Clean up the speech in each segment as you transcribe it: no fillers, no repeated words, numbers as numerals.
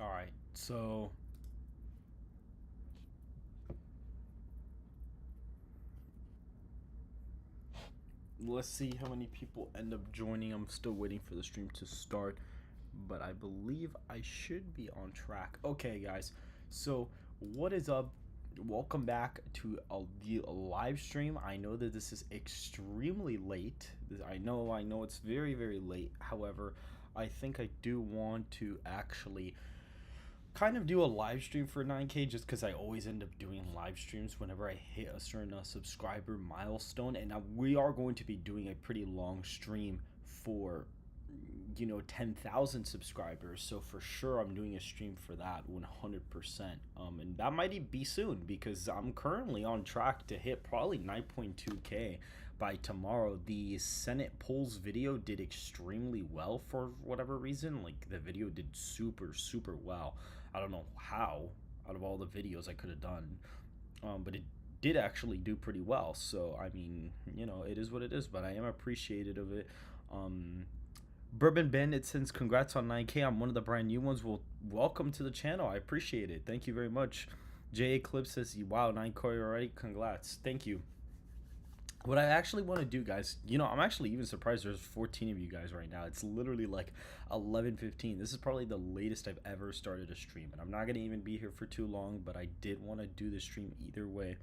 All right, so let's see how many people end up joining. I'm still waiting for the stream to start, but I believe I should be on track. Okay, guys, so what is up? Welcome back to the live stream. I know that this is extremely late. I know it's very, very late. However, I think I do want to actually kind of do a live stream for 9K just because I always end up doing live streams whenever I hit a certain subscriber milestone. And now we are going to be doing a pretty long stream for 10,000 subscribers, so for sure I'm doing a stream for that 100%. And that might be soon because I'm currently on track to hit probably 9.2K by tomorrow. The Senate polls video did extremely well for whatever reason. Like, the video did super, super well. I don't know how out of all the videos I could have done, but it did actually do pretty well. So I mean, it is what it is, but I am appreciative of it. Bourbon Bandit sends congrats on 9K. I'm one of the brand new ones. Well, welcome to the channel. I appreciate it. Thank you very much. J Eclipse says, wow, 9K already. Congrats. Thank you. What I actually want to do, guys, I'm actually even surprised there's 14 of you guys right now. It's literally like 11:15. This is probably the latest I've ever started a stream, and I'm not going to even be here for too long, but I did want to do the stream either way.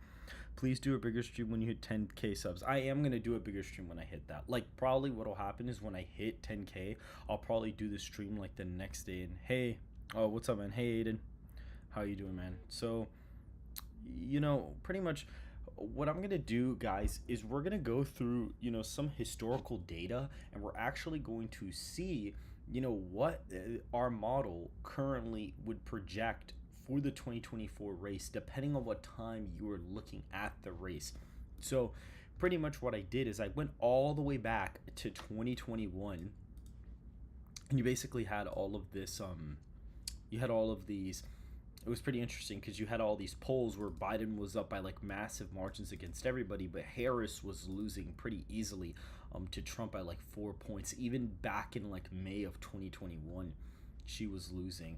Please do a bigger stream when you hit 10K subs. I am going to do a bigger stream when I hit that. Like, probably what'll happen is when I hit 10K, I'll probably do the stream like the next day. And hey, oh, what's up, man? Hey, Aiden. How you doing, man? So, pretty much what I'm gonna do, guys, is we're gonna go through some historical data, and we're actually going to see what our model currently would project for the 2024 race, depending on what time you are looking at the race. So pretty much what I did is I went all the way back to 2021, and you basically had all of this you had all of these. It was pretty interesting because you had all these polls where Biden was up by like massive margins against everybody, but Harris was losing pretty easily to Trump by like 4 points. Even back in like May of 2021, she was losing.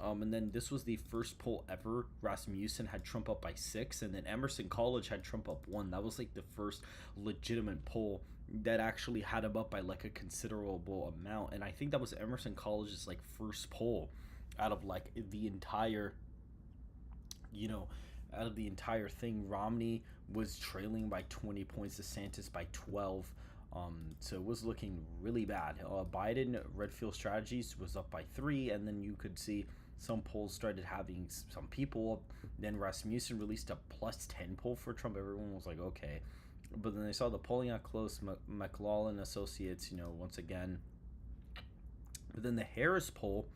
And then this was the first poll ever. Rasmussen had Trump up by 6, and then Emerson College had Trump up 1. That was like the first legitimate poll that actually had him up by like a considerable amount. And I think that was Emerson College's like first poll out of like the entire out of the entire thing. Romney was trailing by 20 points, DeSantis by 12. So it was looking really bad. Biden, Redfield Strategies was up by 3, and then you could see some polls started having some people. Then Rasmussen released a +10 poll for Trump. Everyone was like, okay. But then they saw the polling got close. McLaughlin Associates, once again. But then the Harris poll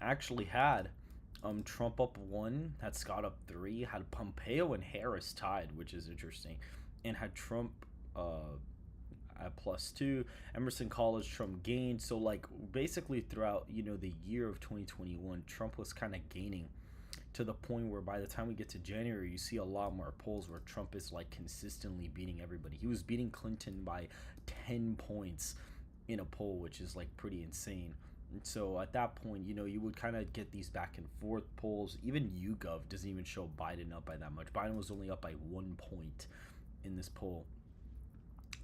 actually had Trump up 1, had Scott up 3, had Pompeo and Harris tied, which is interesting, and had Trump at +2. Emerson College, Trump gained. So like basically throughout the year of 2021, Trump was kind of gaining, to the point where by the time we get to January, you see a lot more polls where Trump is like consistently beating everybody. He was beating Clinton by 10 points in a poll, which is like pretty insane. So at that point, you would kind of get these back and forth polls. Even YouGov doesn't even show Biden up by that much. Biden was only up by 1 point in this poll,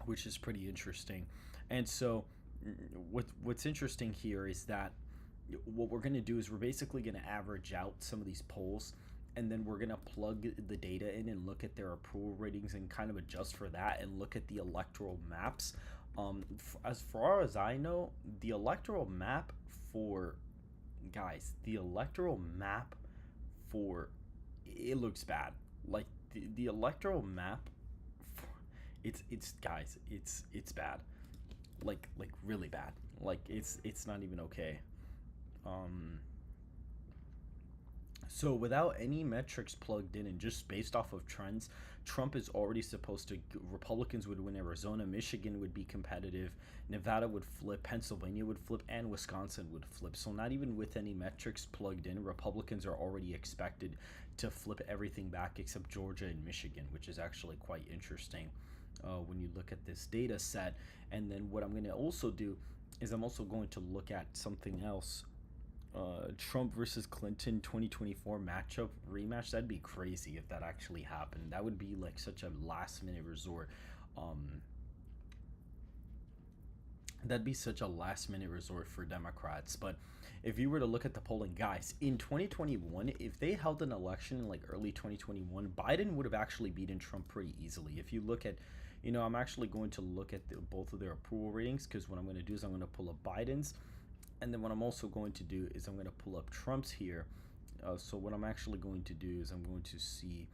which is pretty interesting. And so what's interesting here is that what we're going to do is we're basically going to average out some of these polls, and then we're going to plug the data in and look at their approval ratings and kind of adjust for that, and look at the electoral maps. As far as I know, the electoral map for it looks bad. Like the electoral map for, it's bad. Like really bad. Like it's not even okay. So without any metrics plugged in and just based off of trends, Trump is already supposed to, Republicans would win Arizona, Michigan would be competitive, Nevada would flip, Pennsylvania would flip, and Wisconsin would flip. So not even with any metrics plugged in, Republicans are already expected to flip everything back except Georgia and Michigan, which is actually quite interesting when you look at this data set. And then what I'm going to also do is I'm also going to look at something else Trump versus Clinton 2024 matchup rematch. That'd be crazy if that actually happened. That would be like such a last minute resort. Um, that'd be such a last minute resort for Democrats. But if you were to look at the polling, guys, in 2021, if they held an election in like early 2021, Biden would have actually beaten Trump pretty easily. If you look at, I'm actually going to look at both of their approval ratings, because what I'm going to do is I'm going to pull up Biden's, and then what I'm also going to do is I'm going to pull up Trump's here. So what I'm actually going to do is I'm going to see,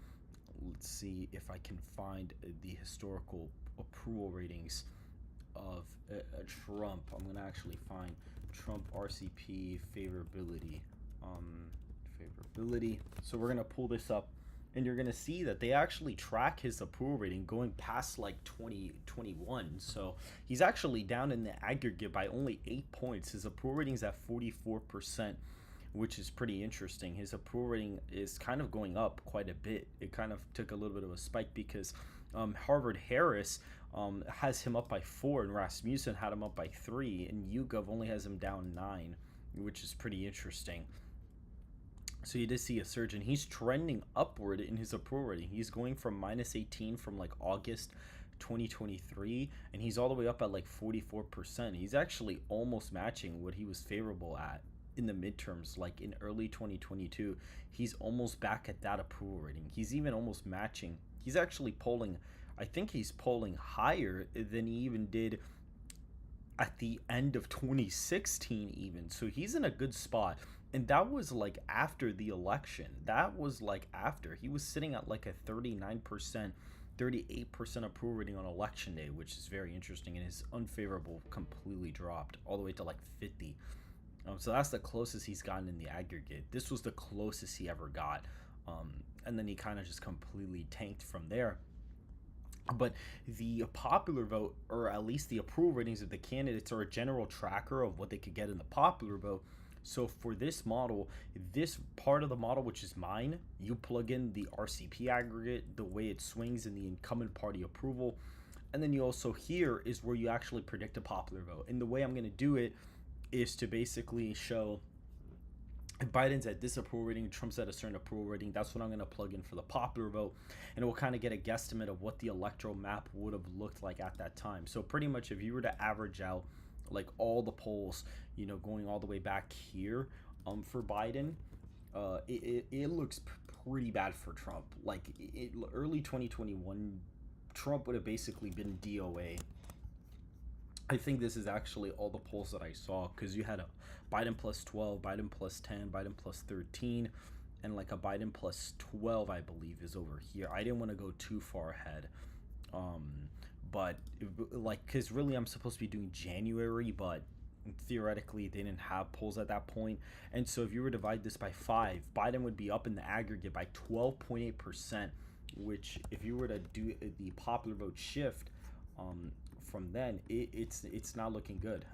let's see if I can find the historical approval ratings of Trump. I'm going to actually find Trump RCP favorability. Favorability. So we're going to pull this up, and you're going to see that they actually track his approval rating going past like 2021. So he's actually down in the aggregate by only 8 points. His approval rating is at 44%, which is pretty interesting. His approval rating is kind of going up quite a bit. It kind of took a little bit of a spike because Harvard Harris has him up by 4, and Rasmussen had him up by 3, and YouGov only has him down 9, which is pretty interesting. So you did see a surge, and he's trending upward in his approval rating. He's going from minus 18 from like August 2023, and he's all the way up at like 44%. He's actually almost matching what he was favorable at in the midterms, like in early 2022. He's almost back at that approval rating. He's even almost matching. He's actually polling, I think he's polling higher than he even did at the end of 2016 even. So he's in a good spot. And that was like after the election. That was like after. He was sitting at like a 39%, 38% approval rating on election day, which is very interesting. And his unfavorable completely dropped all the way to like 50. So that's the closest he's gotten in the aggregate. This was the closest he ever got. And then he kind of just completely tanked from there. But the popular vote, or at least the approval ratings of the candidates, are a general tracker of what they could get in the popular vote. So for this model, this part of the model, which is mine, you plug in the RCP aggregate, the way it swings in the incumbent party approval. And then you also, here is where you actually predict a popular vote. And the way I'm going to do it is to basically show if Biden's at this approval rating, Trump's at a certain approval rating. That's what I'm going to plug in for the popular vote. And it will kind of get a guesstimate of what the electoral map would have looked like at that time. So pretty much if you were to average out like all the polls, going all the way back here for Biden, it looks pretty bad for Trump. Like early 2021, Trump would have basically been DOA. I think this is actually all the polls that I saw, because you had a Biden plus 12, Biden plus 10, Biden plus 13, and like a Biden plus 12, I believe, is over here. I didn't want to go too far ahead. But like, because really I'm supposed to be doing January, but theoretically they didn't have polls at that point. And so if you were to divide this by 5, Biden would be up in the aggregate by 12.8%, which if you were to do the popular vote shift from then, it's not looking good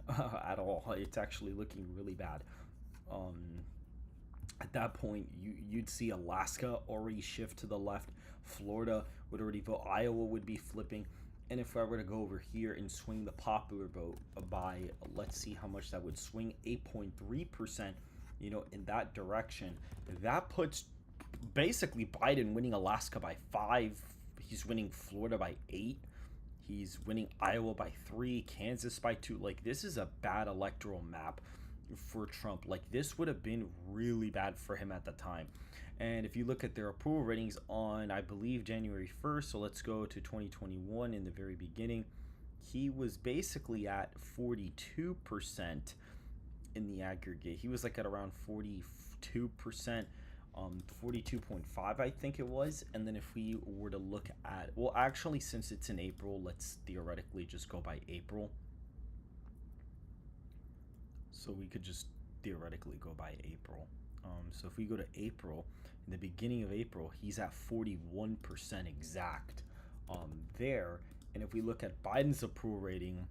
at all. It's actually looking really bad. At that point, you'd see Alaska already shift to the left, Florida would already vote, Iowa would be flipping. And if I were to go over here and swing the popular vote by, let's see how much that would swing, 8.3%, in that direction, that puts basically Biden winning Alaska by 5. He's winning Florida by 8. He's winning Iowa by 3, Kansas by 2. Like, this is a bad electoral map for Trump. Like, this would have been really bad for him at the time. And if you look at their approval ratings on, I believe, January 1st, so let's go to 2021 in the very beginning, he was basically at 42% in the aggregate. He was like at around 42%, 42.5, I think it was. And then if we were to look at, well, actually, since it's in April, let's theoretically just go by April. So we could just theoretically go by April. So if we go to April, in the beginning of April, he's at 41% exact there. And if we look at Biden's approval rating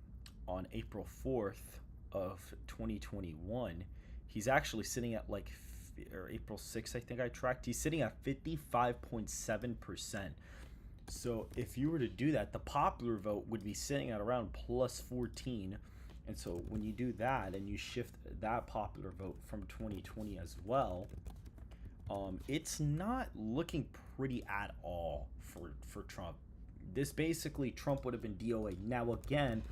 on April 4th of 2021, he's actually sitting at like, or April 6th, I think I tracked, he's sitting at 55.7%. So if you were to do that, the popular vote would be sitting at around plus 14, And so when you do that and you shift that popular vote from 2020 as well, it's not looking pretty at all for Trump. This basically Trump would have been DOA. Now again,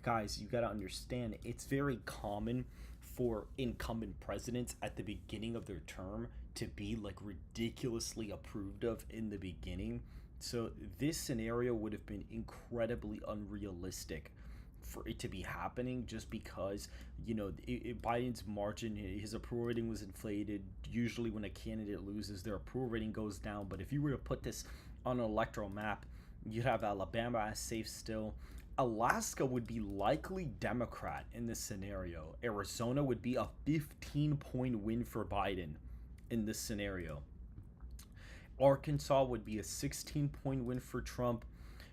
guys, you got to understand it's very common for incumbent presidents at the beginning of their term to be like ridiculously approved of in the beginning. So this scenario would have been incredibly unrealistic for it to be happening, just because Biden's margin, his approval rating was inflated. Usually when a candidate loses, their approval rating goes down. But if you were to put this on an electoral map, you'd have Alabama as safe still. Alaska would be likely Democrat in this scenario. Arizona would be a 15-point win for Biden in this scenario. Arkansas would be a 16-point win for Trump.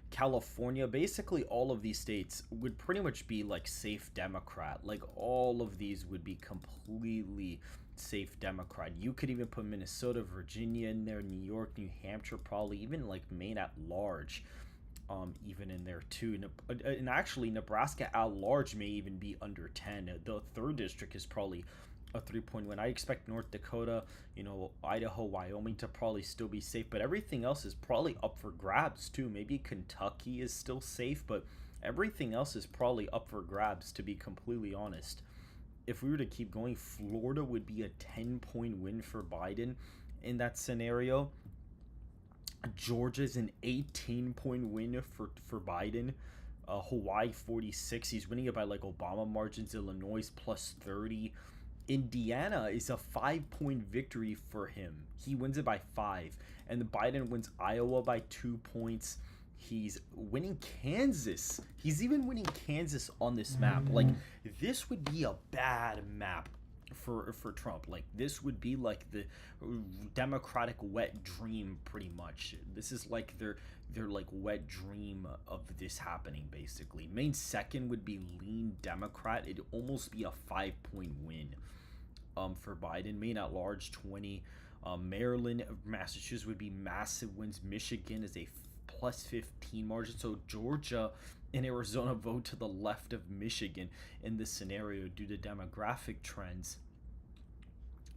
California, basically all of these states would pretty much be like safe Democrat. Like all of these would be completely safe Democrat. You could even put Minnesota, Virginia in there, New York, New Hampshire, probably even like Maine at large, even in there too. And actually Nebraska at large may even be under 10. The third district is probably a 3-point win. I expect North Dakota, Idaho, Wyoming to probably still be safe, but everything else is probably up for grabs too. Maybe Kentucky is still safe, but everything else is probably up for grabs, to be completely honest. If we were to keep going, Florida would be a 10-point win for Biden in that scenario. Georgia's an 18-point win for Biden. Hawaii 46. He's winning it by like Obama margins. Illinois plus 30. Indiana is a 5-point victory for him. He wins it by 5. And Biden wins Iowa by 2 points. He's winning Kansas. He's even winning Kansas on this map. Like, this would be a bad map for Trump. Like, this would be like the Democratic wet dream, pretty much. This is like their like wet dream of this happening, basically. Maine second would be lean Democrat. It'd almost be a 5-point win for Biden. Maine at large 20. Maryland, Massachusetts would be massive wins. Michigan is a plus 15 margin. So Georgia and Arizona vote to the left of Michigan in this scenario due to demographic trends.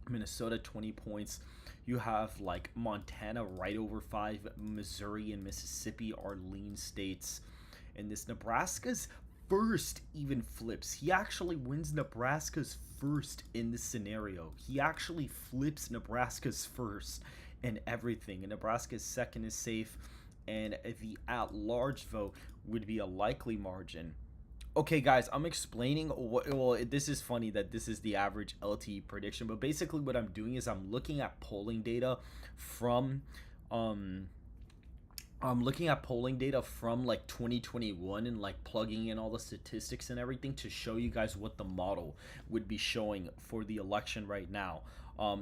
Minnesota 20 points. You have like Montana right over 5. Missouri and Mississippi are lean states. And this Nebraska's first even flips. He actually wins Nebraska's first in this scenario. He actually flips Nebraska's first and everything. And Nebraska's second is safe. And the at-large vote would be a likely margin. Okay, guys, I'm explaining well, this is funny that this is the average LTE prediction, but basically what I'm doing is I'm looking at polling data from like 2021 and like plugging in all the statistics and everything to show you guys what the model would be showing for the election right now.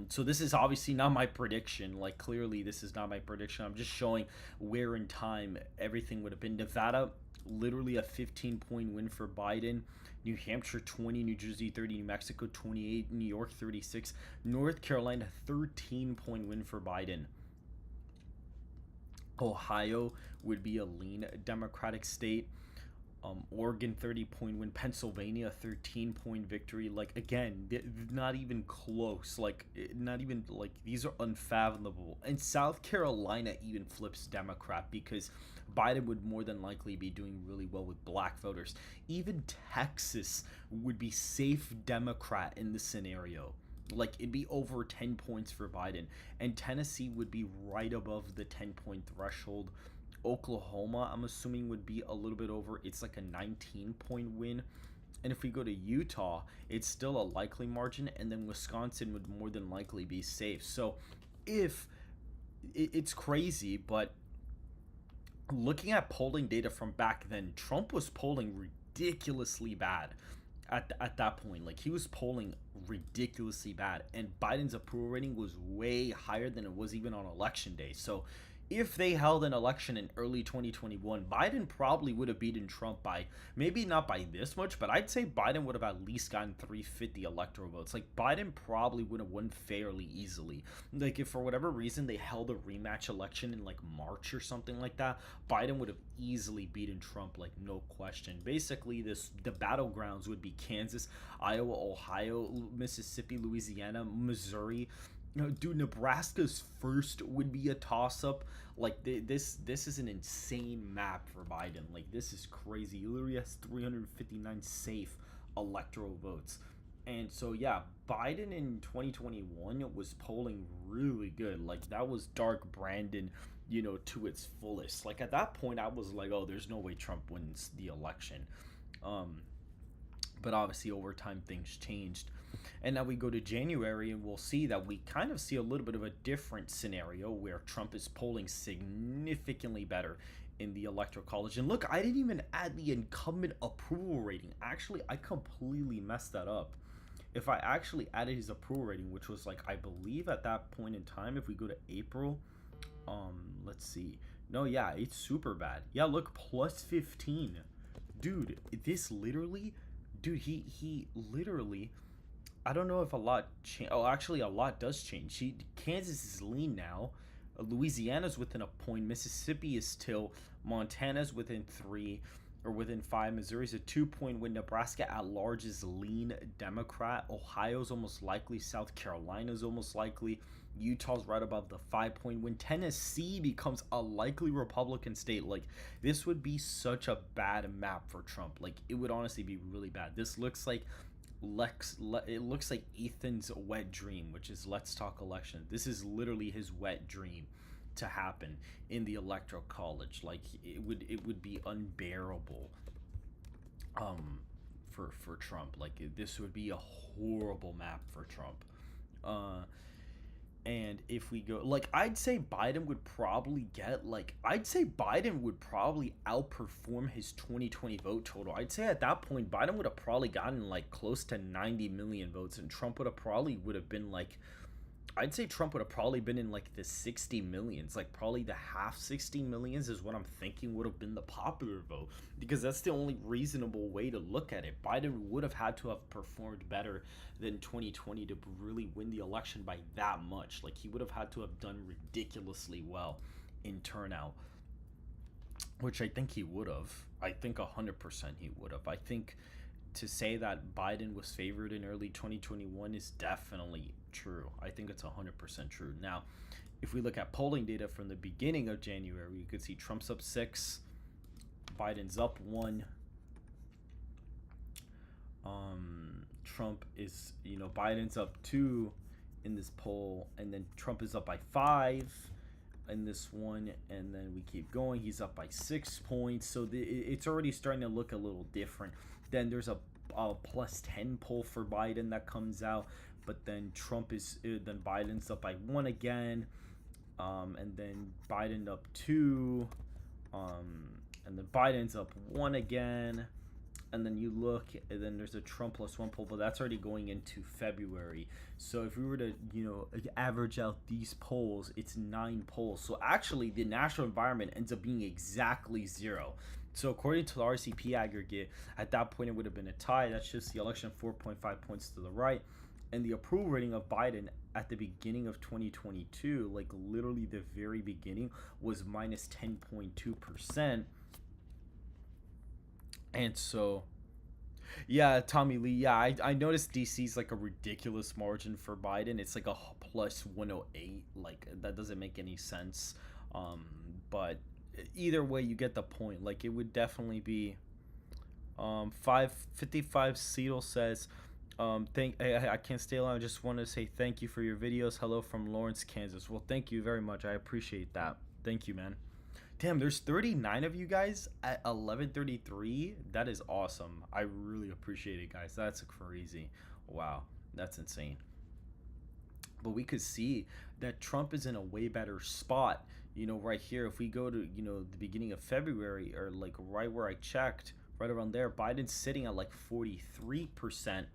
So this is obviously not my prediction. Like, clearly this is not my prediction. I'm just showing where in time everything would have been. Nevada, literally a 15-point win for Biden. New Hampshire 20, New Jersey 30, New Mexico 28, New York 36, North Carolina 13-point win for Biden. Ohio would be a lean Democratic state. Oregon 30-point win. Pennsylvania 13-point victory. Like, again, not even close. Like, not even, like, these are unfathomable. And South Carolina even flips Democrat because Biden would more than likely be doing really well with black voters. Even Texas would be safe Democrat in this scenario. Like, it'd be over 10 points for Biden. And Tennessee would be right above the 10-point threshold. Oklahoma, I'm assuming, would be a little bit over. It's like a 19-point win. And if we go to Utah, it's still a likely margin. And then Wisconsin would more than likely be safe. So if it's crazy, but looking at polling data from back then, Trump was polling ridiculously bad at that point. Like, he was polling ridiculously bad, and Biden's approval rating was way higher than it was even on election day. So if they held an election in early 2021, Biden probably would have beaten Trump by, maybe not by this much, but I'd say Biden would have at least gotten 350 electoral votes. Like, Biden probably would have won fairly easily. Like, if for whatever reason they held a rematch election in like March or something like that, Biden would have easily beaten Trump, like, no question. Basically, the battlegrounds would be Kansas, Iowa, Ohio, Mississippi, Louisiana, Missouri. Dude, Nebraska's first would be a toss-up. Like, this is an insane map for Biden. Like, this is crazy. He literally has 359 safe electoral votes. And so, yeah, Biden in 2021 was polling really good. Like, that was dark Brandon, to its fullest. Like, at that point, I was like, oh, there's no way Trump wins the election. But obviously, over time, things changed. And now we go to January, and we'll see that we kind of see a little bit of a different scenario where Trump is polling significantly better in the electoral college. And look, I didn't even add the incumbent approval rating. Actually, I completely messed that up. If I actually added his approval rating, which was like, I believe at that point in time, if we go to April, let's see. No, yeah, it's super bad. Yeah, look, plus 15. Dude, this literally, dude, he literally, I don't know if a lot change. Oh, actually, a lot does change. Kansas is lean now. Louisiana's within a point. Mississippi is still. Montana's within 3 or within 5. Missouri's a 2-point win. Nebraska at large is lean Democrat. Ohio's almost likely. South Carolina's almost likely. Utah's right above the 5-point win. Tennessee becomes a likely Republican state. Like, this would be such a bad map for Trump. Like, it would honestly be really bad. This looks like it looks like Ethan's wet dream, which is let's talk election. This is literally his wet dream to happen in the electoral college. Like, it would be unbearable for Trump. Like, this would be a horrible map for Trump. And if we go, like, I'd say Biden would probably outperform his 2020 vote total. I'd say at that point, Biden would have probably gotten like close to 90 million votes, and Trump would have been like, I'd say Trump would have probably been in like the 60 millions, like probably the half 60 millions is what I'm thinking would have been the popular vote, because that's the only reasonable way to look at it. Biden would have had to have performed better than 2020 to really win the election by that much. Like, he would have had to have done ridiculously well in turnout, which I think he would have. I think 100% he would have. I think to say that Biden was favored in early 2021 is definitely true. I think it's 100% true. Now, if we look at polling data from the beginning of January, you could see Trump's up 6, Biden's up 1. Trump is, Biden's up 2 in this poll, and then Trump is up by 5 in this one, and then we keep going. He's up by 6 points, so it's already starting to look a little different. Then there's a plus 10 poll for Biden that comes out, but then then Biden's up by 1 again, and then Biden up 2, and then Biden's up 1 again, and then you look, and then there's a Trump plus 1 poll, but that's already going into February. So if we were to, average out these polls, it's 9 polls. So actually, the national environment ends up being exactly 0. So according to the RCP aggregate, at that point it would have been a tie. That's just the election 4.5 points to the right. And the approval rating of Biden at the beginning of 2022, like literally the very beginning, was minus 10.2%. And so, yeah, Tommy Lee, yeah, I noticed DC's like a ridiculous margin for Biden. It's like a plus 108. Like, that doesn't make any sense. But either way, you get the point. Like, it would definitely be 555 Seattle says, I can't stay long. I just want to say thank you for your videos. Hello from Lawrence, Kansas. Well, thank you very much. I appreciate that. Thank you, man. Damn, there's 39 of you guys at 11:33. That is awesome. I really appreciate it, guys. That's crazy. Wow, that's insane. But we could see that Trump is in a way better spot, right here. If we go to, the beginning of February, or like right where I checked, right around there, Biden's sitting at like 43%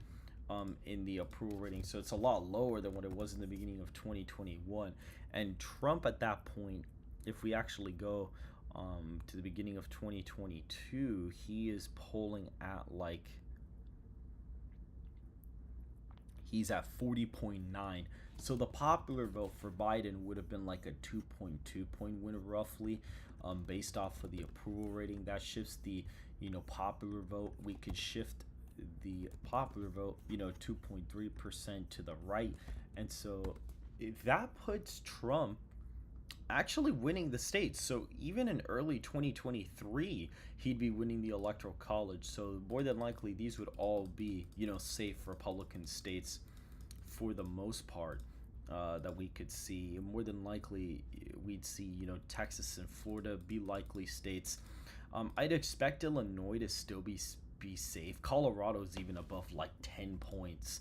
in the approval rating. So it's a lot lower than what it was in the beginning of 2021. And Trump at that point if we actually go to the beginning of 2022, he is polling at like, he's at 40.9. So the popular vote for Biden would have been like a 2.2 point win roughly, based off of the approval rating. That shifts the, popular vote. We could shift the popular vote, 2.3% to the right. And so if that puts Trump actually winning the states. So even in early 2023, he'd be winning the electoral college. So more than likely, these would all be, safe Republican states for the most part, that we could see. More than likely, we'd see, Texas and Florida be likely states. I'd expect Illinois to still be safe. Colorado's even above like 10 points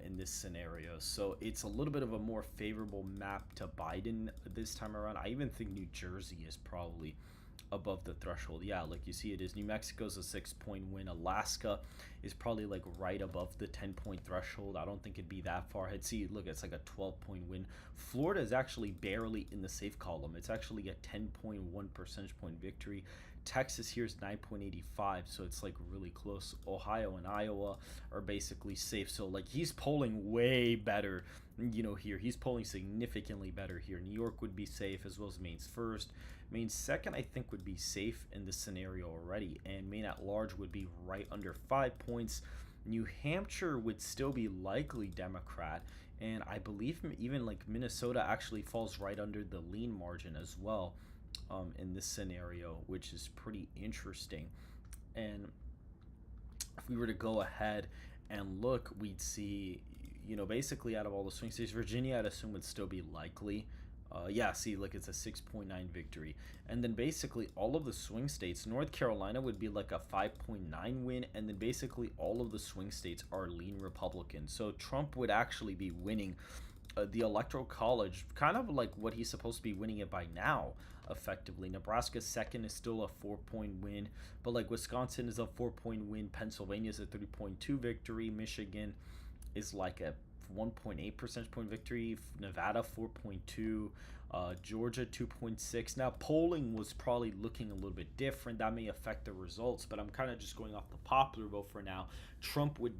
in this scenario. So it's a little bit of a more favorable map to Biden this time around. I even think New Jersey is probably above the threshold. Yeah, like you see it is. New Mexico's a 6-point win. Alaska is probably like right above the 10-point threshold. I don't think it'd be that far ahead. See, look, it's like a 12-point win. Florida is actually barely in the safe column. It's actually a 10.1 percentage point victory. Texas here is 9.85, so it's like really close. Ohio and Iowa are basically safe. So like he's polling way better, here. He's polling significantly better here. New York would be safe, as well as Maine's first. Maine second, I think, would be safe in this scenario already, and Maine at large would be right under 5 points. New Hampshire would still be likely Democrat, and I believe even like Minnesota actually falls right under the lean margin as well, in this scenario, which is pretty interesting. And if we were to go ahead and look, we'd see, basically out of all the swing states, Virginia, I'd assume, would still be likely. Yeah, see, look, it's a 6.9 victory. And then basically all of the swing states, North Carolina would be like a 5.9 win, and then basically all of the swing states are lean Republican. So Trump would actually be winning the electoral college, kind of like what he's supposed to be winning it by now, effectively. Nebraska's second is still a 4-point win, but like Wisconsin is a 4-point win, Pennsylvania is a 3.2 victory, Michigan is like a 1.8 percentage point victory, Nevada 4.2, Georgia 2.6. Now polling was probably looking a little bit different. That may affect the results, but I'm kind of just going off the popular vote for now. Trump would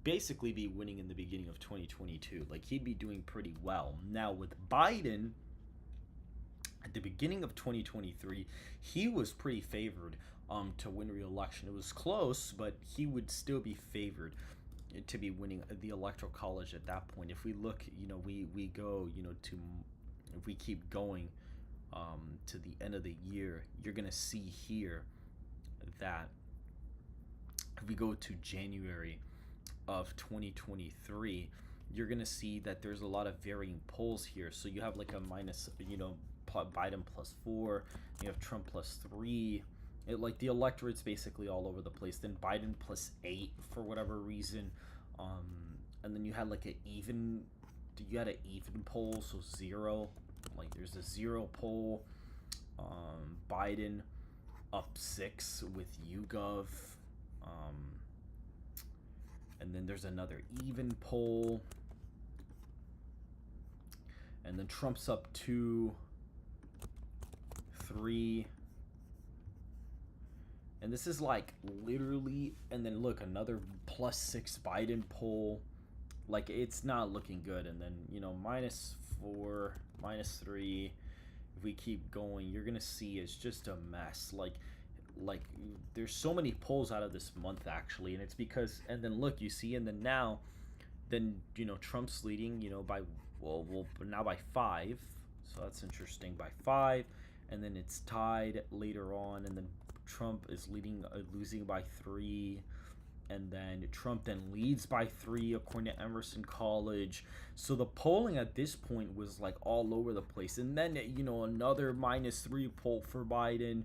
basically be winning in the beginning of 2022. Like he'd be doing pretty well. Now with Biden, at the beginning of 2023, he was pretty favored to win re-election. It was close, but he would still be favored to be winning the electoral college at that point. If we look, we go, to, if we keep going to the end of the year, you're gonna see here that if we go to January of 2023, you're gonna see that there's a lot of varying polls here. So you have like a minus, Biden +4, you have Trump +3. Like the electorate's basically all over the place. Then Biden +8 for whatever reason, and then you had like an even poll, so 0. Like there's a 0 poll. Biden up 6 with YouGov, and then there's another even poll, and then Trump's up 2, 3. And this is like literally, and then look, another +6 Biden poll. Like it's not looking good. And then, -4, -3. If we keep going, you're going to see it's just a mess. Like there's so many polls out of this month actually. And it's because, and then look, you see, and then now, Trump's leading, by, now by 5. So that's interesting, by 5. And then it's tied later on, and then Trump is losing by 3, and then Trump then leads by 3 according to Emerson College. So the polling at this point was like all over the place. And then another -3 poll for Biden,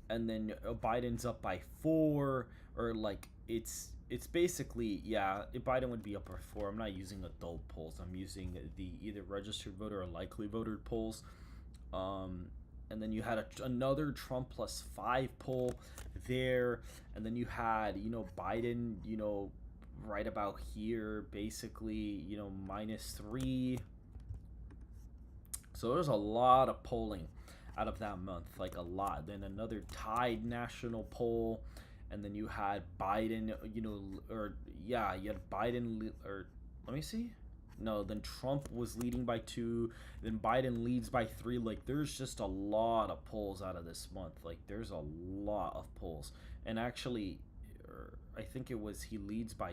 and then Biden's up by 4, or like it's basically, yeah, Biden would be up by 4. I'm not using adult polls. I'm using the either registered voter or likely voter polls. And then you had another Trump +5 poll there. And then you had, Biden, right about here, basically, -3. So there's a lot of polling. out of that month, like a lot. Then another tied national poll, and then you had Biden, or yeah, you had Biden, or let me see. No, then Trump was leading by 2, then Biden leads by 3. Like, there's just a lot of polls out of this month. Like, there's a lot of polls. And actually, I think it was he leads by,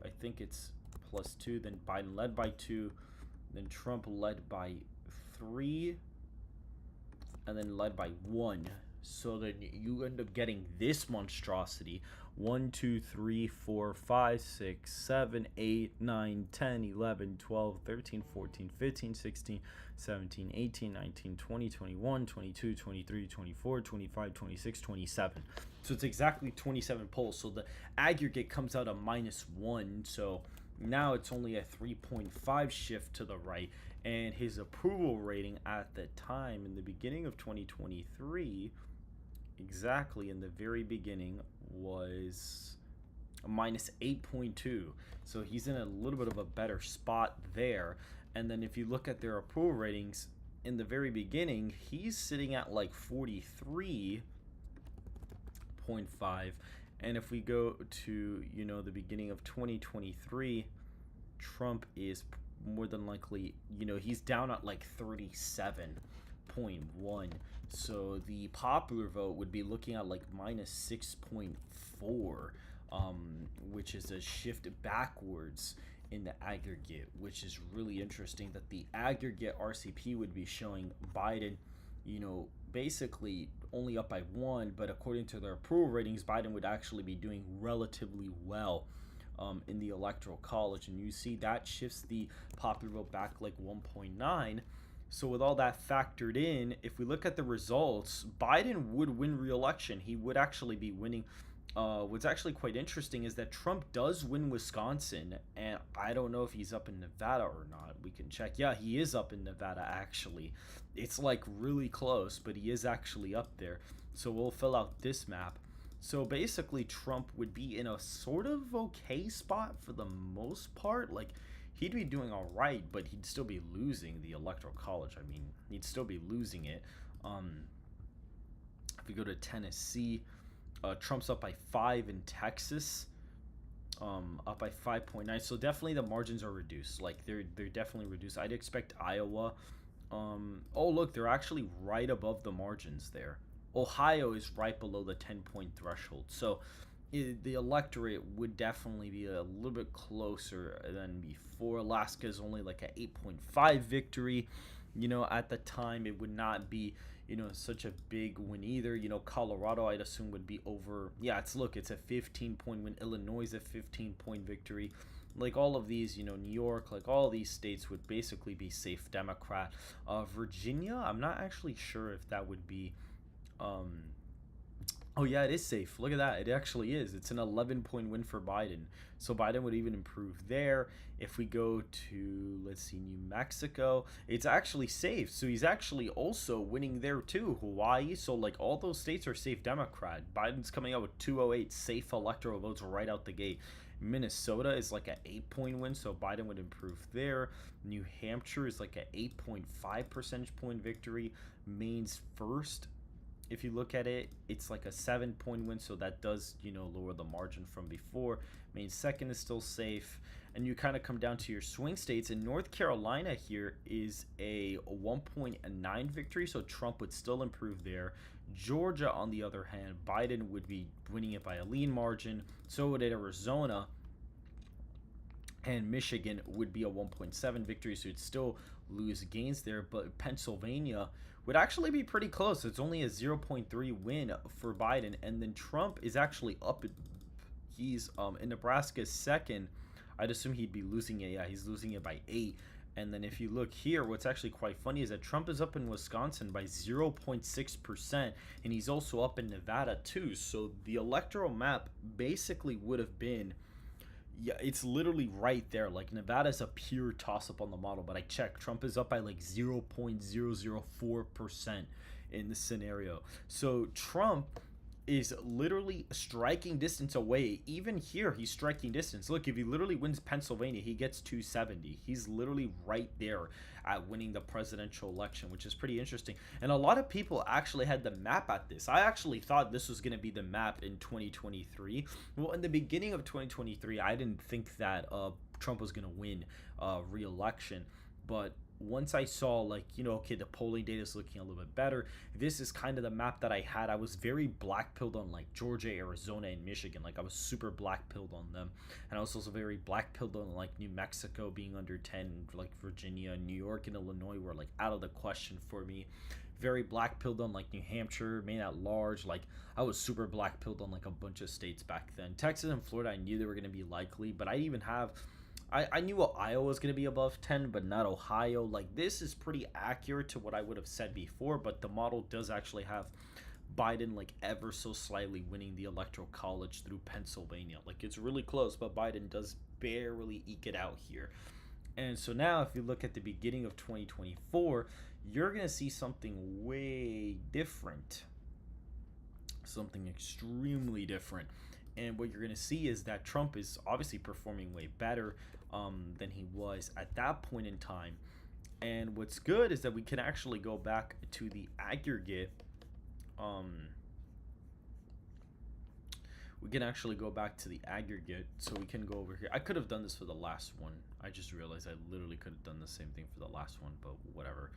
I think it's +2, then Biden led by 2, then Trump led by 3, and then led by 1. So then you end up getting this monstrosity: 1, 2, 3, 4, 5, 6, 7, 8, 9, 10, 11, 12, 13, 14, 15, 16, 17, 18, 19, 20, 21, 22, 23, 24, 25, 26, 27. So it's exactly 27 polls. So the aggregate comes out a -1. So now it's only a 3.5 shift to the right. And his approval rating at the time, in the beginning of 2023, exactly in the very beginning, was a -8.2. So he's in a little bit of a better spot there. And then if you look at their approval ratings in the very beginning, he's sitting at like 43.5. And if we go to, the beginning of 2023, Trump is more than likely, he's down at like 37.1. So the popular vote would be looking at like -6.4, which is a shift backwards in the aggregate, which is really interesting that the aggregate RCP would be showing Biden, basically only up by 1, but according to their approval ratings, Biden would actually be doing relatively well in the electoral college. And you see that shifts the popular vote back like 1.9. So with all that factored in, if we look at the results, Biden would win re-election. He would actually be winning. What's actually quite interesting is that Trump does win Wisconsin, and I don't know if he's up in Nevada or not. We can check. Yeah, he is up in Nevada, actually. It's like really close, but he is actually up there. So we'll fill out this map. So basically, Trump would be in a sort of okay spot for the most part. Like, he'd be doing all right, but he'd still be losing the electoral college. I mean, he'd still be losing it. If we go to Tennessee, Trump's up by 5 in Texas, up by 5.9. So definitely the margins are reduced. Like, they're definitely reduced. I'd expect Iowa. Oh, look, they're actually right above the margins there. Ohio is right below the 10-point threshold. So the electorate would definitely be a little bit closer than before. Alaska is only like a 8.5 victory. At the time, it would not be, such a big win either. Colorado, I'd assume, would be over. Yeah, it's a 15-point win. Illinois is a 15-point victory. Like all of these, New York, like all of these states would basically be safe Democrat. Virginia, I'm not actually sure if that would be. Oh yeah, it is safe. Look at that. It actually is. It's an 11-point win for Biden. So Biden would even improve there. If we go to, let's see, New Mexico, it's actually safe. So he's actually also winning there too. Hawaii. So like all those states are safe Democrat. Biden's coming out with 208 safe electoral votes right out the gate. Minnesota is like an 8-point win, so Biden would improve there. New Hampshire is like an 8.5 percentage point victory. Maine's first. If you look at it, it's like a 7-point win, so that does, lower the margin from before. Maine second is still safe. And you kind of come down to your swing states. And North Carolina here is a 1.9 victory, so Trump would still improve there. Georgia, on the other hand, Biden would be winning it by a lean margin. So would Arizona. And Michigan would be a 1.7 victory, so it'd still lose gains there. But Pennsylvania would actually be pretty close. It's only a 0.3 win for Biden. And then Trump is actually up. He's in Nebraska second. I'd assume he'd be losing it. Yeah, he's losing it by 8. And then if you look here, what's actually quite funny is that Trump is up in Wisconsin by 0.6%. And he's also up in Nevada too. So the electoral map basically would have been, yeah, it's literally right there. Like, Nevada's a pure toss-up on the model, but I checked. Trump is up by like 0.004% in this scenario. So Trump is literally striking distance away. Even here, he's striking distance. Look, if he literally wins Pennsylvania, he gets 270. He's literally right there at winning the presidential election, which is pretty interesting. And a lot of people actually had the map at this. I actually thought this was going to be the map in 2023. Well, in the beginning of 2023, I didn't think that Trump was going to win re-election, but once I saw, like, okay, the polling data is looking a little bit better, this is kind of the map that I had. I was very black pilled on like Georgia, Arizona, and Michigan. Like, I was super black pilled on them. And I was also very black pilled on like New Mexico being under 10, like Virginia, New York, and Illinois were like out of the question for me. Very black pilled on like New Hampshire, Maine at large. Like, I was super black pilled on like a bunch of states back then. Texas and Florida, I knew they were going to be likely, but I even have I knew Iowa was going to be above 10, but not Ohio. Like, this is pretty accurate to what I would have said before, but the model does actually have Biden, like, ever so slightly winning the electoral college through Pennsylvania. Like, it's really close, but Biden does barely eke it out here. And so now, if you look at the beginning of 2024, you're going to see something way different. Something extremely different. And what you're going to see is that Trump is obviously performing way better than he was at that point in time. And what's good is that we can actually go back to the aggregate. We can actually go back to the aggregate. So we can go over here. I could have done this for the last one. I just realized I literally could have done the same thing for the last one, but whatever.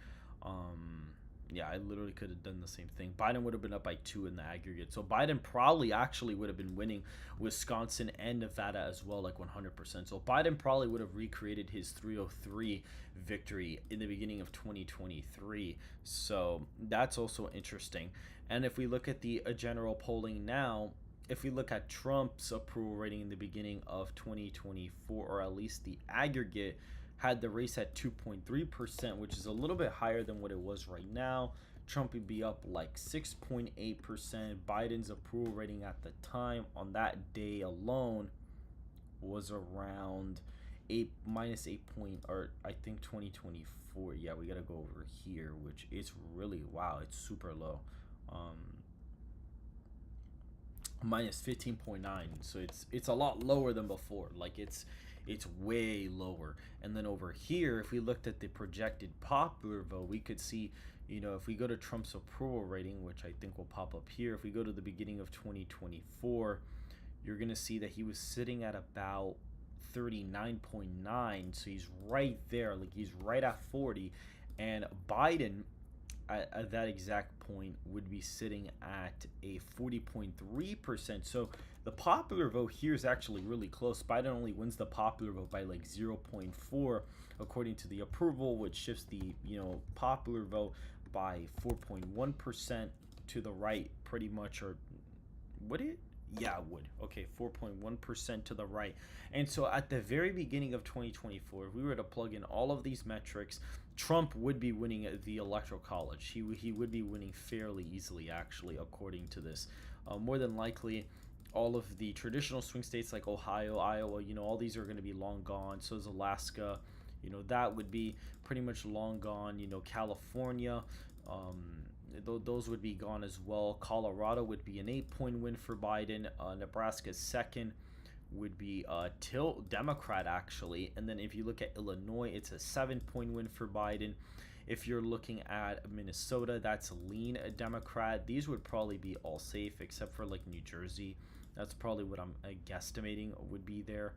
Yeah, I literally could have done the same thing. Biden would have been up by 2 in the aggregate. So Biden probably actually would have been winning Wisconsin and Nevada as well, like 100%. So Biden probably would have recreated his 303 victory in the beginning of 2023. So that's also interesting. And if we look at the general polling now, if we look at Trump's approval rating in the beginning of 2024, or at least the aggregate, had the race at 2.3%, which is a little bit higher than what it was right now. Trump would be up like 6.8%. Biden's approval rating at the time on that day alone was around 8 point, or I think 2024. Yeah, we gotta go over here, which is really, wow, it's super low. Minus 15.9. So it's a lot lower than before. Like, it's way lower. And then over here, if we looked at the projected popular vote, we could see, if we go to Trump's approval rating, which I think will pop up here, if we go to the beginning of 2024, you're going to see that he was sitting at about 39.9. So he's right there. Like, he's right at 40. And Biden, at that exact point, would be sitting at a 40.3%. So the popular vote here is actually really close. Biden only wins the popular vote by like 0.4 according to the approval, which shifts the popular vote by 4.1% to the right, pretty much. Or would it? Yeah, it would. Okay, 4.1% to the right. And so at the very beginning of 2024, if we were to plug in all of these metrics, Trump would be winning the electoral college. He would be winning fairly easily, actually, according to this. More than likely, all of the traditional swing states like Ohio, Iowa, all these are going to be long gone. So is Alaska. That would be pretty much long gone. California, those would be gone as well. Colorado would be an 8-point win for Biden. Nebraska's second would be tilt Democrat, actually. And then if you look at Illinois, it's a 7-point win for Biden. If you're looking at Minnesota, that's lean Democrat. These would probably be all safe except for like New Jersey. That's probably what I'm guesstimating would be there.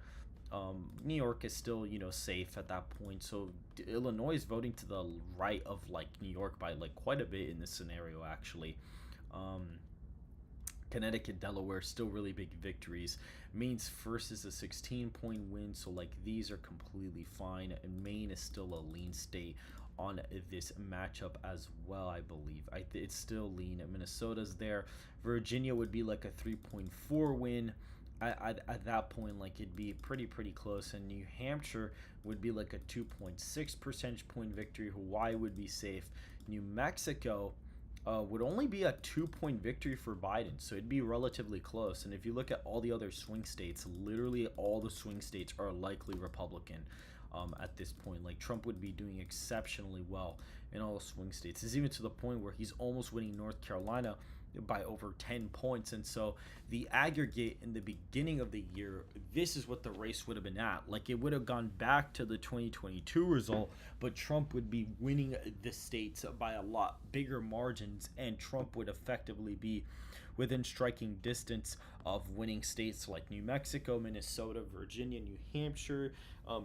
New York is still, safe at that point. So Illinois is voting to the right of like New York by like quite a bit in this scenario, actually. Connecticut, Delaware, still really big victories. Maine's first is a 16-point win, so like these are completely fine. And Maine is still a lean state on this matchup as well, I believe. It's still lean. Minnesota's there. Virginia would be like a 3.4 win. At that point, like, it'd be pretty close. And New Hampshire would be like a 2.6 percentage point victory. Hawaii would be safe. New Mexico would only be a 2-point victory for Biden, so it'd be relatively close. And if you look at all the other swing states, literally all the swing states are likely Republican at this point. Like, Trump would be doing exceptionally well in all the swing states. It's even to the point where he's almost winning North Carolina, by over 10 points. And so the aggregate in the beginning of the year, this is what the race would have been at. Like, it would have gone back to the 2022 result, but Trump would be winning the states by a lot bigger margins, and Trump would effectively be within striking distance of winning states like New Mexico, Minnesota, Virginia, New Hampshire,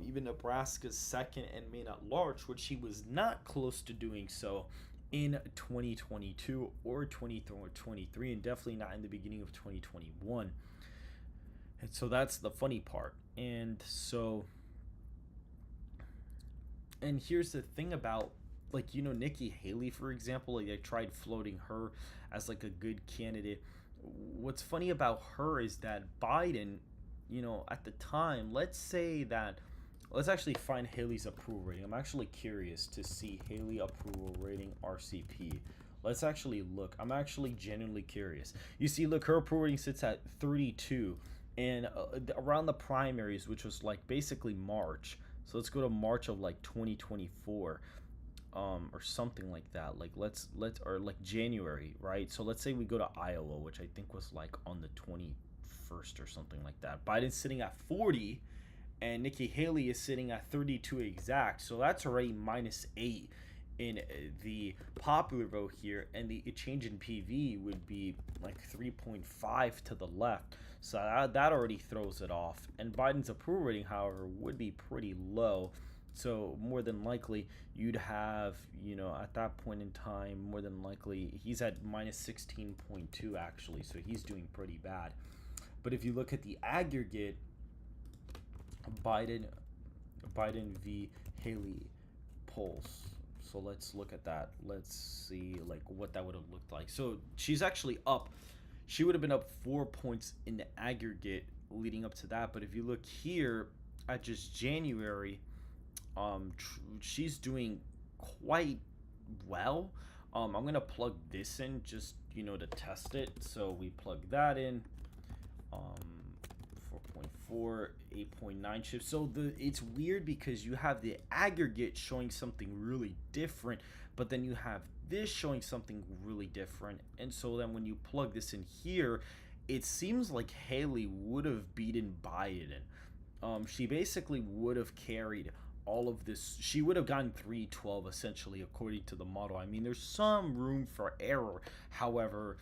even Nebraska's second and Maine at large, which he was not close to doing so in 2022 or 2023, and definitely not in the beginning of 2021. And so that's the funny part. And here's the thing about, like, Nikki Haley, for example. Like, I tried floating her as like a good candidate. What's funny about her is that Biden, at the time, let's actually find Haley's approval rating. I'm actually curious to see Haley approval rating RCP. Let's actually look. I'm actually genuinely curious. You see, look, her approval rating sits at 32, and around the primaries, which was like basically March. So let's go to March of like 2024. Or something like that. Like, let's or like January, right? So let's say we go to Iowa, which I think was like on the 21st or something like that. Biden's sitting at 40, and Nikki Haley is sitting at 32 exact. So that's already -8 in the popular vote here, and the change in PV would be like 3.5 to the left. So that already throws it off. And Biden's approval rating, however, would be pretty low. So more than likely, you'd have, at that point in time, more than likely, he's at -16.2 actually. So he's doing pretty bad. But if you look at the aggregate, Biden v. Haley polls. So let's look at that. Let's see like what that would have looked like. So she's actually up. She would have been up 4 points in the aggregate leading up to that. But if you look here at just January, she's doing quite well. I'm gonna plug this in just to test it. So we plug that in. 4.4, 8.9 shifts. So it's weird because you have the aggregate showing something really different, but then you have this showing something really different. And so then when you plug this in here, it seems like Haley would have beaten Biden. She basically would have carried all of this. She would have gotten 312 essentially, according to the model. I mean, there's some room for error. However,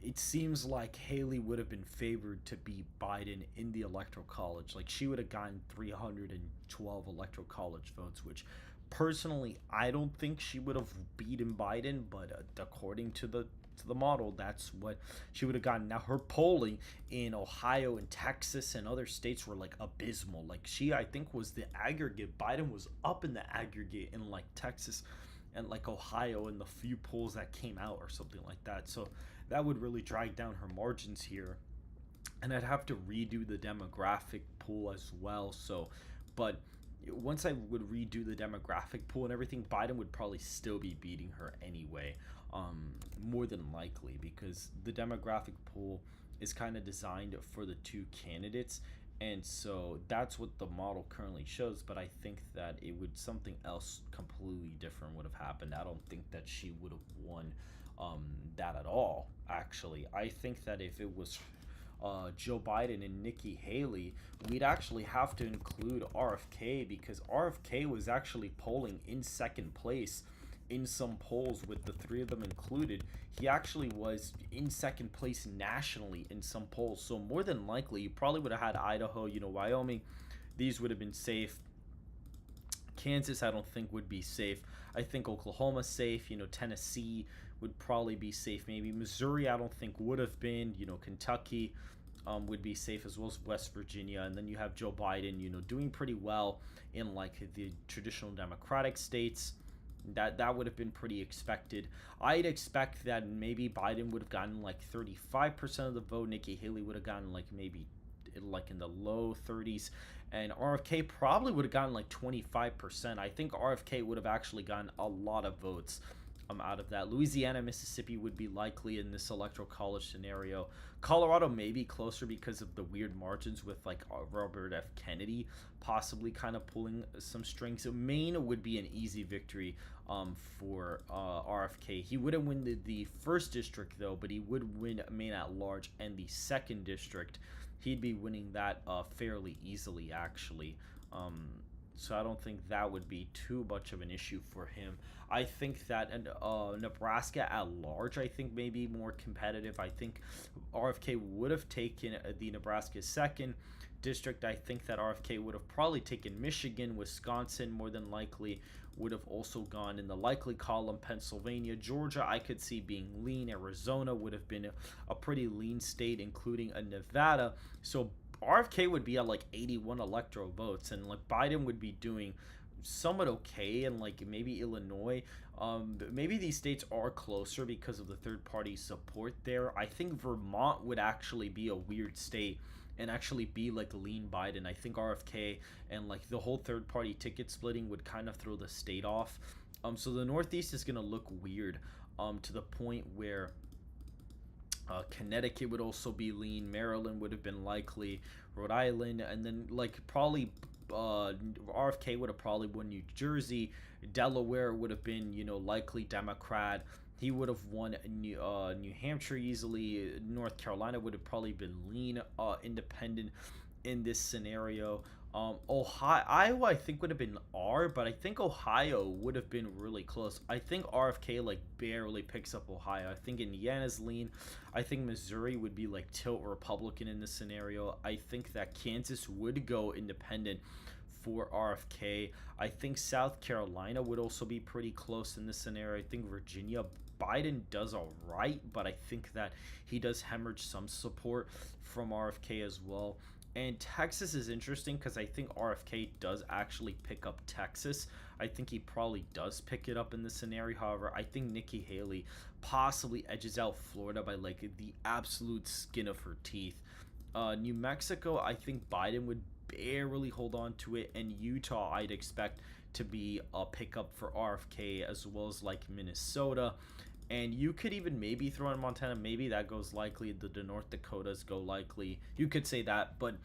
it seems like Haley would have been favored to beat Biden in the electoral college. Like, she would have gotten 312 electoral college votes, which personally I don't think she would have beaten Biden, but according to the model, that's what she would have gotten. Now, her polling in Ohio and Texas and other states were like abysmal. Like, I think was the aggregate. Biden was up in the aggregate in like Texas and like Ohio in the few polls that came out or something like that. So that would really drag down her margins here. And I'd have to redo the demographic pool as well. So, but once I would redo the demographic pool and everything, Biden would probably still be beating her anyway. More than likely, because the demographic pool is kind of designed for the two candidates, and so that's what the model currently shows. But I think that something else completely different would have happened. I don't think that she would have won that at all. Actually, I think that if it was Joe Biden and Nikki Haley, we'd actually have to include RFK, because RFK was actually polling in second place in some polls with the three of them included. He actually was in second place nationally in some polls. So more than likely, you probably would have had Idaho, Wyoming. These would have been safe. Kansas, I don't think would be safe. I think Oklahoma's safe. Tennessee would probably be safe. Maybe Missouri, I don't think would have been. Kentucky would be safe, as well as West Virginia. And then you have Joe Biden, doing pretty well in like the traditional Democratic states. That would have been pretty expected. I'd expect that maybe Biden would have gotten like 35% of the vote. Nikki Haley would have gotten like maybe like in the low 30s, and RFK probably would have gotten like 25%. I think RFK would have actually gotten a lot of votes out of that. Louisiana, Mississippi would be likely in this electoral college scenario. Colorado may be closer because of the weird margins with like Robert F. Kennedy possibly kind of pulling some strings. Maine would be an easy victory for RFK. He wouldn't win the first district though, but he would win Maine at large, and the second district, he'd be winning that fairly easily actually. So I don't think that would be too much of an issue for him. I think that Nebraska at large, I think, may be more competitive. I think RFK would have taken the Nebraska second district. I think that RFK would have probably taken Michigan, Wisconsin, more than likely would have also gone in the likely column. Pennsylvania, Georgia, I could see being lean. Arizona would have been a pretty lean state, including a Nevada. So RFK would be at like 81 electoral votes, and like Biden would be doing somewhat okay, and like maybe Illinois. Maybe these states are closer because of the third party support there. I think Vermont would actually be a weird state and actually be like lean Biden. I think RFK and like the whole third party ticket splitting would kind of throw the state off. So the Northeast is gonna look weird to the point where Connecticut would also be lean. Maryland would have been likely. Rhode Island, and then like probably RFK would have probably won New Jersey. Delaware would have been likely Democrat. He would have won New Hampshire easily. North Carolina would have probably been lean independent in this scenario. Ohio, Iowa, I think would have been R, but I think Ohio would have been really close. I think RFK like barely picks up Ohio. I think Indiana's lean. I think Missouri would be like tilt Republican in this scenario. I think that Kansas would go independent for RFK. I think South Carolina would also be pretty close in this scenario. I think Virginia, Biden does all right, but I think that he does hemorrhage some support from RFK as well. And Texas is interesting because I think RFK does actually pick up Texas. I think he probably does pick it up in this scenario. However, I think Nikki Haley possibly edges out Florida by like the absolute skin of her teeth. New Mexico, I think Biden would barely hold on to it. And Utah, I'd expect to be a pickup for RFK, as well as like Minnesota. And you could even maybe throw in Montana. Maybe that goes likely. The North Dakotas go likely. You could say that. But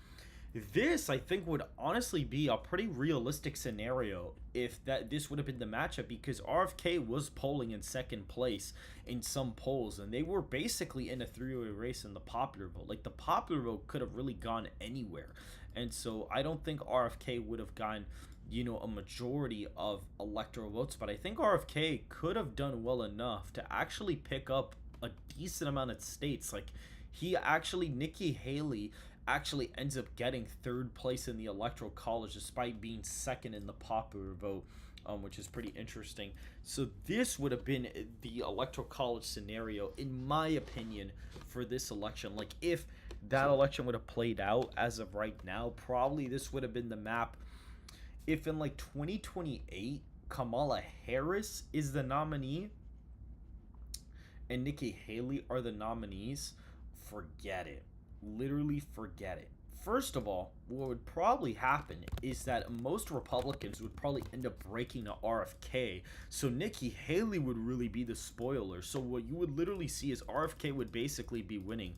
this, I think, would honestly be a pretty realistic scenario if this would have been the matchup, because RFK was polling in second place in some polls, and they were basically in a three-way race in the popular vote. Like, the popular vote could have really gone anywhere. And so I don't think RFK would have gotten a majority of electoral votes, but I think RFK could have done well enough to actually pick up a decent amount of states. Like, Nikki Haley actually ends up getting third place in the electoral college despite being second in the popular vote, which is pretty interesting. So this would have been the electoral college scenario, in my opinion, for this election. Like, if that election would have played out as of right now, probably this would have been the map. If in like 2028 Kamala Harris is the nominee and Nikki Haley are the nominees, forget it. Literally forget it. First of all, what would probably happen is that most Republicans would probably end up breaking to RFK. So Nikki Haley would really be the spoiler. So what you would literally see is RFK would basically be winning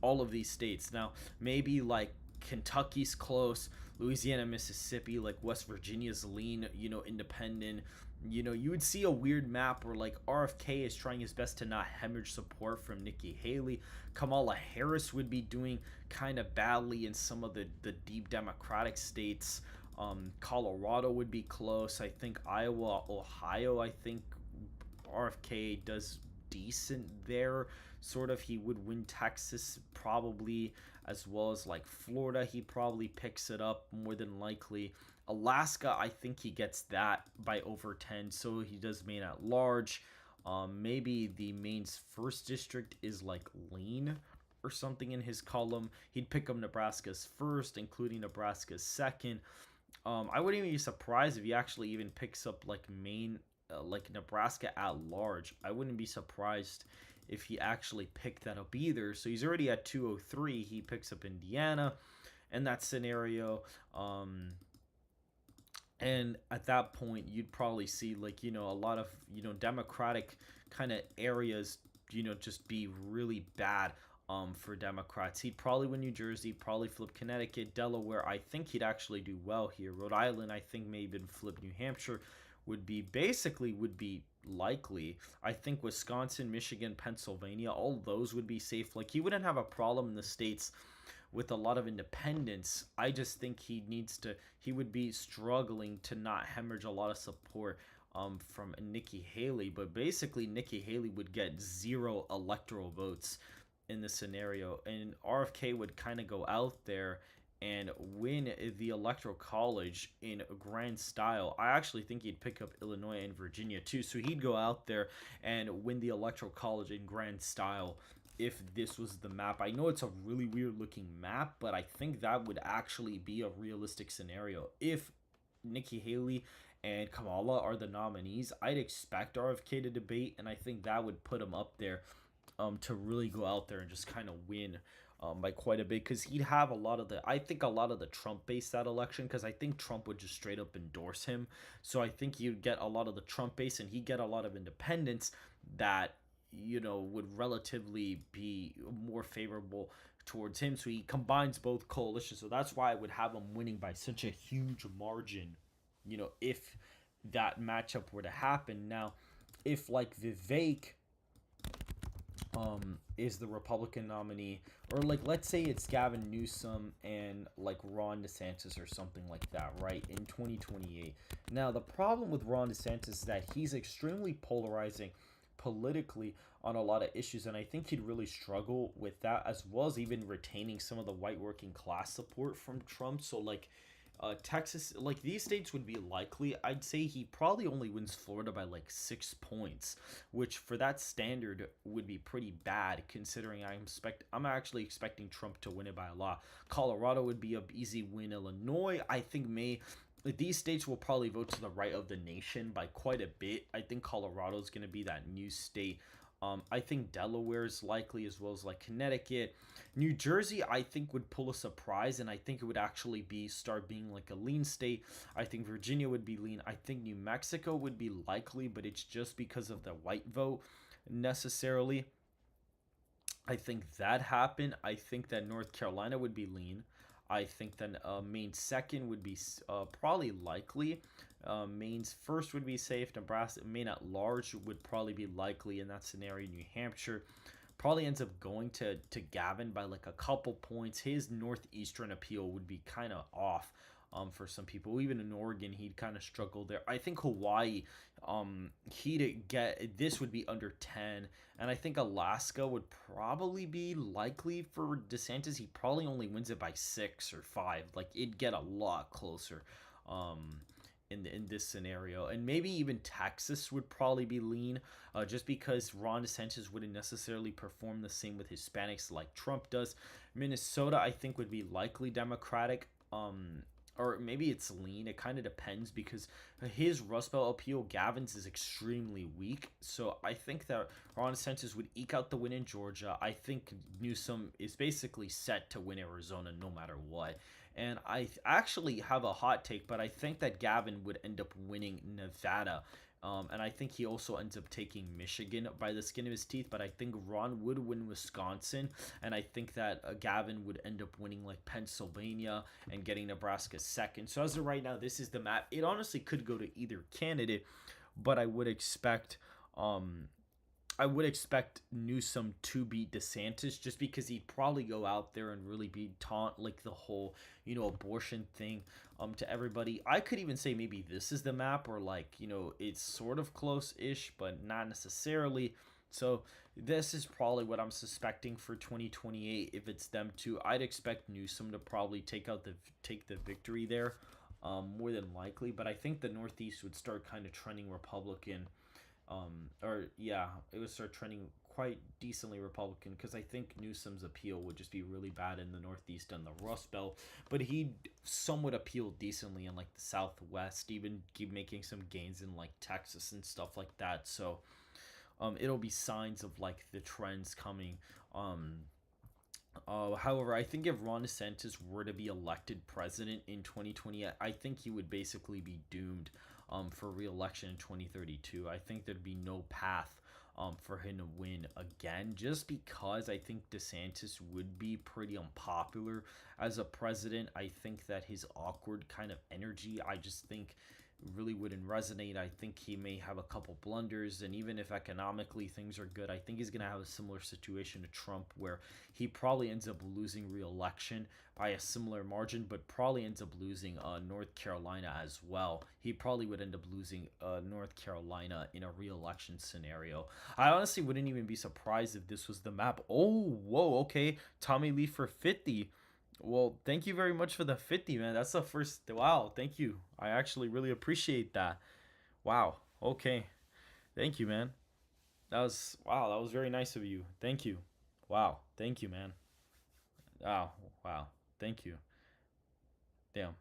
all of these states. Now, maybe like Kentucky's close, Louisiana, Mississippi, like West Virginia's lean, independent. You would see a weird map where like RFK is trying his best to not hemorrhage support from Nikki Haley. Kamala Harris would be doing kind of badly in some of the deep Democratic states. Colorado would be close. I think Iowa, Ohio, I think RFK does decent there. Sort of, he would win Texas probably, as well as like Florida. He probably picks it up more than likely. Alaska, I think he gets that by over 10, so he does Maine at large. Maybe the Maine's first district is like lean or something in his column. He'd pick up Nebraska's first, including Nebraska's second. I wouldn't even be surprised if he actually even picks up like Maine, like Nebraska at large. I wouldn't be surprised if he actually picked that up either. So he's already at 203. He picks up Indiana in that scenario. And at that point, you'd probably see, like, a lot of, Democratic kind of areas, just be really bad for Democrats. He'd probably win New Jersey, probably flip Connecticut, Delaware. I think he'd actually do well here. Rhode Island, I think maybe flip. New Hampshire would be likely. I think Wisconsin, Michigan, Pennsylvania, all those would be safe. Like, he wouldn't have a problem in the states with a lot of independence. I just think he would be struggling to not hemorrhage a lot of support from Nikki Haley. But basically, Nikki Haley would get zero electoral votes in this scenario, and RFK would kind of go out there and win the electoral college in grand style. I actually think he'd pick up Illinois and Virginia too. So he'd go out there and win the electoral college in grand style if this was the map. I know it's a really weird looking map, but I think that would actually be a realistic scenario. If Nikki Haley and Kamala are the nominees, I'd expect RFK to debate, and I think that would put him up there to really go out there and just kind of win by quite a bit, because he'd have I think a lot of the Trump base that election, because I think Trump would just straight up endorse him. So I think he'd get a lot of the Trump base, and he'd get a lot of independents that would relatively be more favorable towards him. So he combines both coalitions. So that's why I would have him winning by such a huge margin, if that matchup were to happen. Now, if like Vivek is the Republican nominee, or like let's say it's Gavin Newsom and like Ron DeSantis or something like that, right, in 2028. Now, the problem with Ron DeSantis is that he's extremely polarizing politically on a lot of issues, and I think he'd really struggle with that, as well as even retaining some of the white working class support from Trump. So like Texas, like these states would be likely. I'd say he probably only wins Florida by like 6 points, which for that standard would be pretty bad, considering I'm actually expecting Trump to win it by a lot. Colorado would be a easy win. Illinois, I think these states will probably vote to the right of the nation by quite a bit. I think Colorado is going to be that new state. I think Delaware is likely, as well as like Connecticut. New Jersey, I think, would pull a surprise, and I think it would actually start being like a lean state. I think Virginia would be lean. I think New Mexico would be likely, but it's just because of the white vote necessarily. I think that happened. I think that North Carolina would be lean. I think then Maine second would be probably likely. Maine's first would be safe. Nebraska, Maine at large would probably be likely in that scenario. New Hampshire probably ends up going to Gavin by like a couple points. His northeastern appeal would be kind of off for some people. Even in Oregon, he'd kind of struggle there. I think Hawaii, he'd get, this would be under 10. And I think Alaska would probably be likely for DeSantis. He probably only wins it by 6 or 5. Like, it'd get a lot closer in this scenario. And maybe even Texas would probably be lean, just because Ron DeSantis wouldn't necessarily perform the same with Hispanics like Trump does. Minnesota, I think, would be likely Democratic. Or maybe it's lean. It kind of depends, because his Rust Belt appeal, Gavin's, is extremely weak. So I think that Ron DeSantis would eke out the win in Georgia. I think Newsom is basically set to win Arizona no matter what. And I actually have a hot take, but I think that Gavin would end up winning Nevada. And I think he also ends up taking Michigan by the skin of his teeth. But I think Ron would win Wisconsin. And I think that Gavin would end up winning like Pennsylvania and getting Nebraska second. So as of right now, this is the map. It honestly could go to either candidate. But I would expect Newsom to beat DeSantis, just because he'd probably go out there and really be taunt like the whole, abortion thing to everybody. I could even say maybe this is the map, or like, it's sort of close-ish, but not necessarily. So this is probably what I'm suspecting for 2028. If it's them two, I'd expect Newsom to probably take the victory there, more than likely. But I think the Northeast would start kind of trending Republican. It would start trending quite decently Republican, because I think Newsom's appeal would just be really bad in the Northeast and the Rust Belt, but he'd somewhat appeal decently in like the Southwest, even keep making some gains in like Texas and stuff like that. So it'll be signs of like the trends coming However, I think if Ron DeSantis were to be elected president in 2020, I think he would basically be doomed for re-election in 2032. I think there'd be no path for him to win again, just because I think DeSantis would be pretty unpopular as a president. I think that his awkward kind of energy, I just think really wouldn't resonate. I think he may have a couple blunders, and even if economically things are good, I think he's going to have a similar situation to Trump where he probably ends up losing re-election by a similar margin, but probably ends up losing North Carolina as well. He probably would end up losing North Carolina in a re-election scenario. I honestly wouldn't even be surprised if this was the map. Oh, whoa, okay. Tommy Lee for 50. Well, thank you very much for the 50, man. That's the first. Wow, thank you. I actually really appreciate that. Wow. Okay. Thank you, man. Wow, that was very nice of you. Thank you. Wow. Thank you, man. Wow. Wow. Thank you. Damn.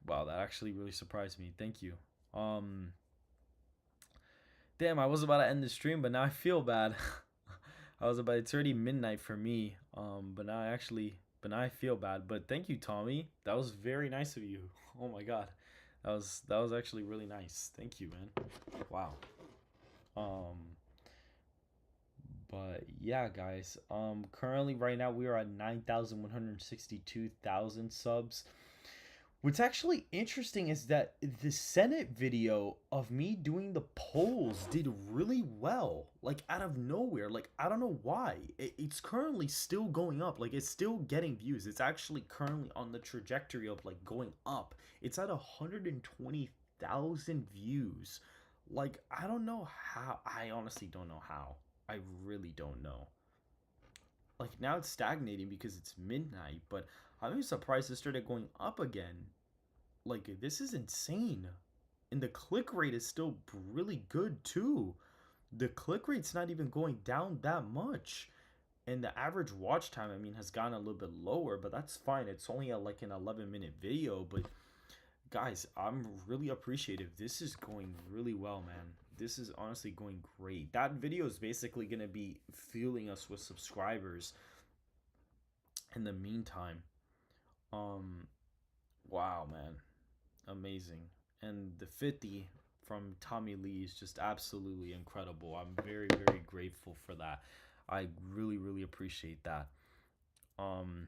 Wow, that actually really surprised me. Thank you. Um Damn, I was about to end the stream, but now I feel bad. I was about It's already midnight for me. But now I feel bad. But thank you, Tommy. That was very nice of you. Oh my god. That was actually really nice. Thank you, man. Wow. Um but yeah, guys. Currently right now we are at 9,162,000 subs. What's actually interesting is that the Senate video of me doing the polls did really well. Like out of nowhere. Like I don't know why. It's currently still going up. Like it's still getting views. It's actually currently on the trajectory of like going up. It's at 120,000 views. Like I don't know how. I honestly don't know how. I really don't know. Like now it's stagnating because it's midnight, but I'm surprised it started going up again. Like this is insane. And the click rate is still really good too. The click rate's not even going down that much. And the average watch time, I mean, has gone a little bit lower, but that's fine. It's only like an 11-minute video, but guys, I'm really appreciative. This is going really well, man. This is honestly going great. That video is basically going to be fueling us with subscribers in the meantime. Um wow, man. Amazing. And the 50 from Tommy Lee is just absolutely incredible. I'm very, very grateful for that. I really, really appreciate that. Um,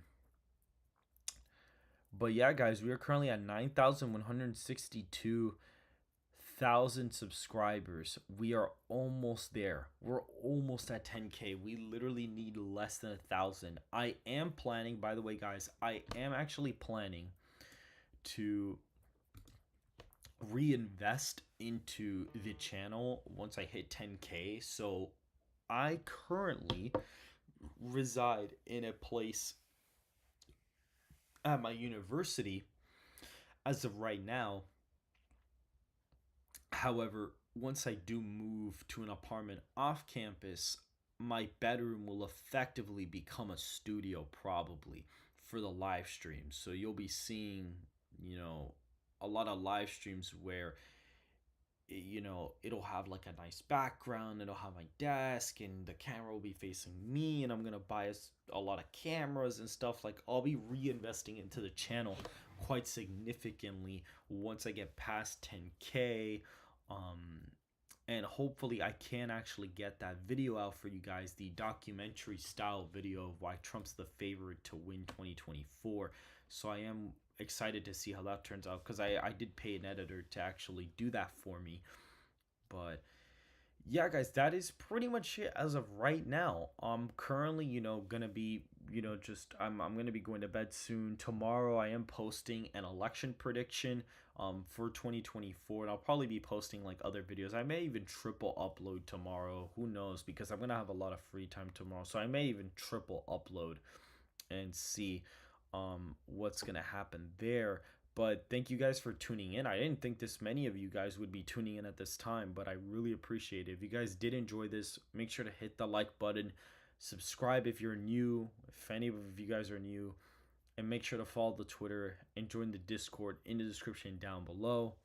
but yeah, guys, we are currently at 9,162,000 subscribers. We are almost there. We're almost at 10K. We literally need less than 1,000. I am planning, by the way, guys, I am actually planning to reinvest into the channel once I hit 10K. So I currently reside in a place at my university as of right now. However, once I do move to an apartment off campus, my bedroom will effectively become a studio probably for the live streams. So you'll be seeing, you know, a lot of live streams where it'll have like a nice background, it'll have my desk, and the camera will be facing me, and I'm gonna buy a lot of cameras and stuff. Like I'll be reinvesting into the channel quite significantly once I get past 10K. And hopefully I can actually get that video out for you guys, the documentary style video of why Trump's the favorite to win 2024. So I am excited to see how that turns out, because I did pay an editor to actually do that for me. But yeah, guys, that is pretty much it as of right now. I'm currently, gonna be, just I'm gonna be going to bed soon. Tomorrow I am posting an election prediction for 2024, and I'll probably be posting like other videos. I may even triple upload tomorrow. Who knows? Because I'm gonna have a lot of free time tomorrow. So I may even triple upload and see what's gonna happen there. But thank you guys for tuning in. I didn't think this many of you guys would be tuning in at this time, but I really appreciate it. If you guys did enjoy this, make sure to hit the like button, subscribe if you're new, if any of you guys are new, and make sure to follow the Twitter and join the Discord in the description down below.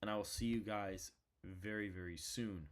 And I will see you guys very, very soon.